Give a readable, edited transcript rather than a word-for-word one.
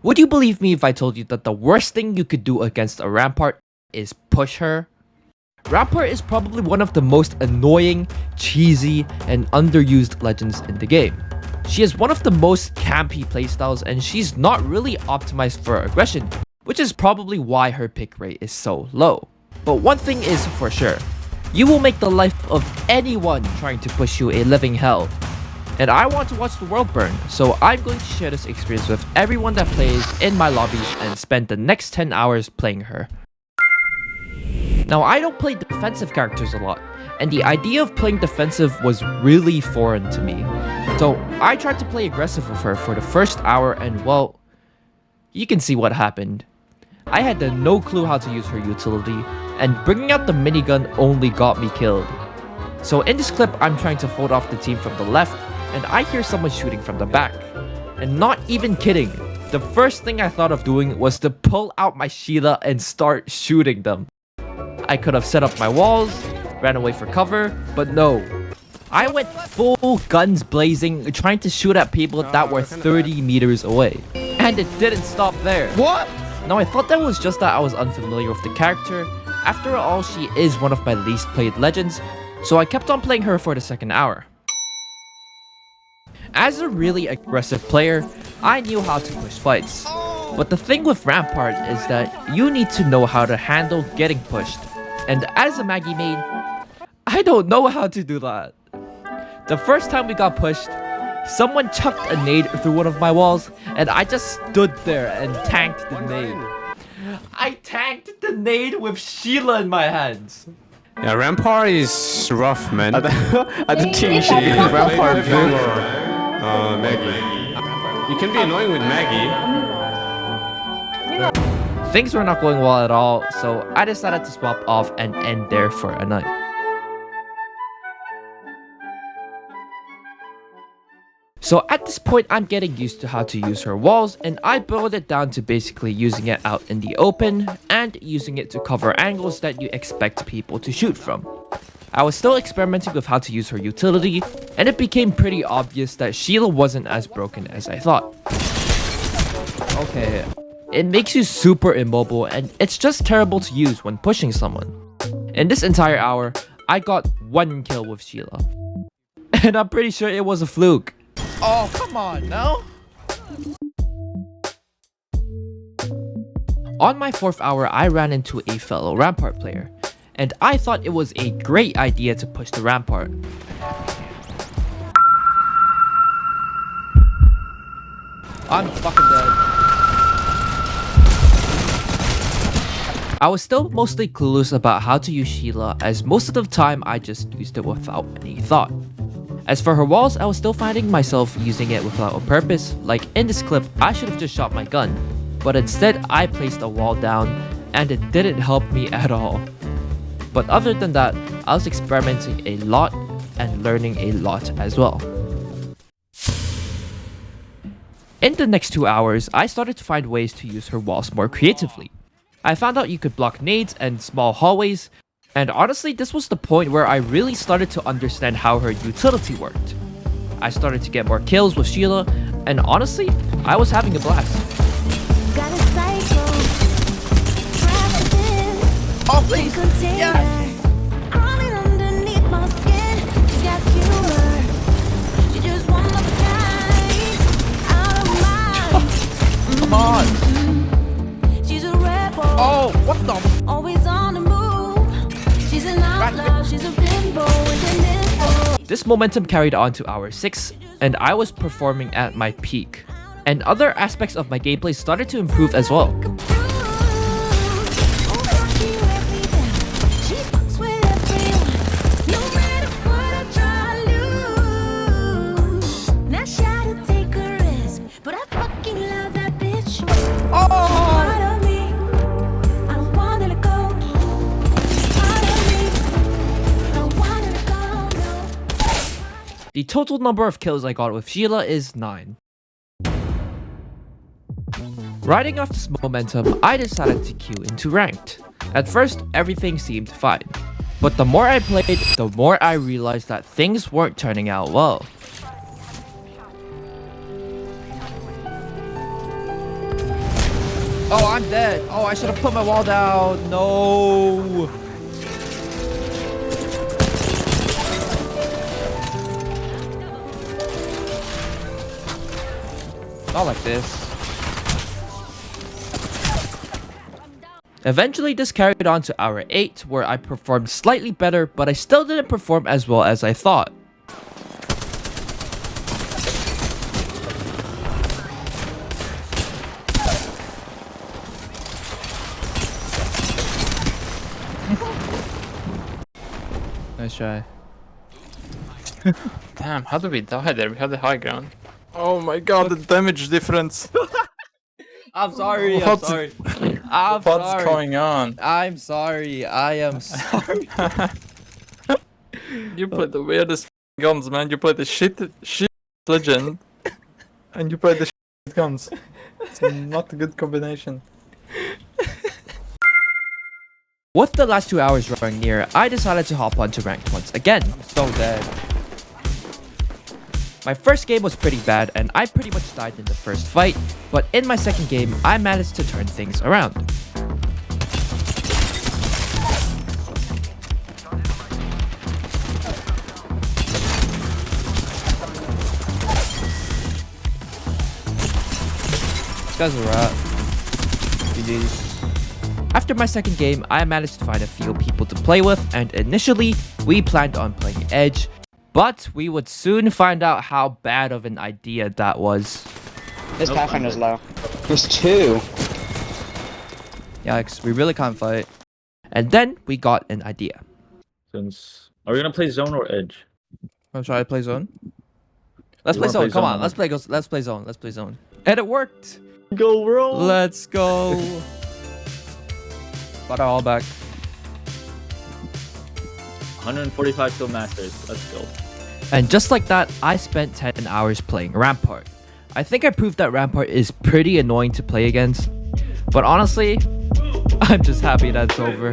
Would you believe me if I told you that the worst thing you could do against a rampart is push her? Rampart is probably one of the most annoying, cheesy, and underused legends in the game. She is one of the most campy playstyles and she's not really optimized for aggression, which is probably why her pick rate is so low. But one thing is for sure, you will make the life of anyone trying to push you a living hell. And I want to watch the world burn, so I'm going to share this experience with everyone that plays in my lobbies and spend the next 10 hours playing her. Now, I don't play defensive characters a lot, and the idea of playing defensive was really foreign to me. So I tried to play aggressive with her for the first hour and well, you can see what happened. I had no clue how to use her utility, and bringing out the minigun only got me killed. So in this clip, I'm trying to hold off the team from the left, and I hear someone shooting from the back. And not even kidding, the first thing I thought of doing was to pull out my Sheila and start shooting them. I could have set up my walls, ran away for cover, but no. I went full guns blazing, trying to shoot at people that were 30 meters away. And it didn't stop there. What? Now I thought that was just that I was unfamiliar with the character. After all, she is one of my least played legends, so I kept on playing her for the second hour. As a really aggressive player, I knew how to push fights. But the thing with Rampart is that you need to know how to handle getting pushed. And as a Maggie main, I don't know how to do that. The first time we got pushed, someone chucked a nade through one of my walls, and I just stood there and tanked the nade. I tanked the nade with Sheila in my hands. Yeah, Rampart is rough, man. I don't think she Rampart Maggie. You can be annoying with Maggie. Things were not going well at all, so I decided to swap off and end there for a night. So at this point, I'm getting used to how to use her walls, and I boiled it down to basically using it out in the open and using it to cover angles that you expect people to shoot from. I was still experimenting with how to use her utility, and it became pretty obvious that Sheila wasn't as broken as I thought. Okay, it makes you super immobile, and it's just terrible to use when pushing someone. In this entire hour, I got 1 kill with Sheila. And I'm pretty sure it was a fluke. Oh, come on, no? On my 4th hour, I ran into a fellow Rampart player, and I thought it was a great idea to push the Rampart. I'm fucking dead. I was still mostly clueless about how to use Sheila, as most of the time I just used it without any thought. As for her walls, I was still finding myself using it without a purpose. Like in this clip, I should have just shot my gun, but instead I placed a wall down and it didn't help me at all. But other than that, I was experimenting a lot and learning a lot as well. In the next 2 hours, I started to find ways to use her walls more creatively. I found out you could block nades and small hallways, and honestly, this was the point where I really started to understand how her utility worked. I started to get more kills with Sheila, and honestly, I was having a blast. Oh, please. Yes. Come on. Oh, what the? Always on the move. She's an outlaw, she's a bimbo with an This momentum carried on to hour 6, and I was performing at my peak. And other aspects of my gameplay started to improve as well. The total number of kills I got with Sheila is 9. Riding off this momentum, I decided to queue into ranked. At first, everything seemed fine. But the more I played, the more I realized that things weren't turning out well. Oh, I'm dead. Oh, I should have put my wall down. No. Not like this. Eventually, this carried on to hour 8, where I performed slightly better, but I still didn't perform as well as I thought. Nice try. Damn, how did we die there? We had the high ground. Oh my god, the damage difference. I'm sorry, I'm What's- sorry. I'm What's sorry. going on? I'm sorry, I am sorry. You play the weirdest guns, man. You play the shit legend. And you play the shit guns. It's not a good combination. With the last 2 hours drawing near, I decided to hop onto ranked once again. So dead. My first game was pretty bad and I pretty much died in the first fight, but in my second game, I managed to turn things around. This guy's a rat. GG's. After my second game, I managed to find a few people to play with, and initially, we planned on playing Edge, but we would soon find out how bad of an idea that was. This Pathfinder's low. There's 2. Yikes, we really can't fight. And then we got an idea. Are we gonna play zone or edge? I'm sorry, play zone? Let's You play wanna zone, play come zone, on, huh? let's play zone, let's play zone. And it worked! Go, bro! Let's go! Got our all back. 145 kill masters. Let's go. And just like that, I spent 10 hours playing Rampart. I think I proved that Rampart is pretty annoying to play against. But honestly, I'm just happy that's over.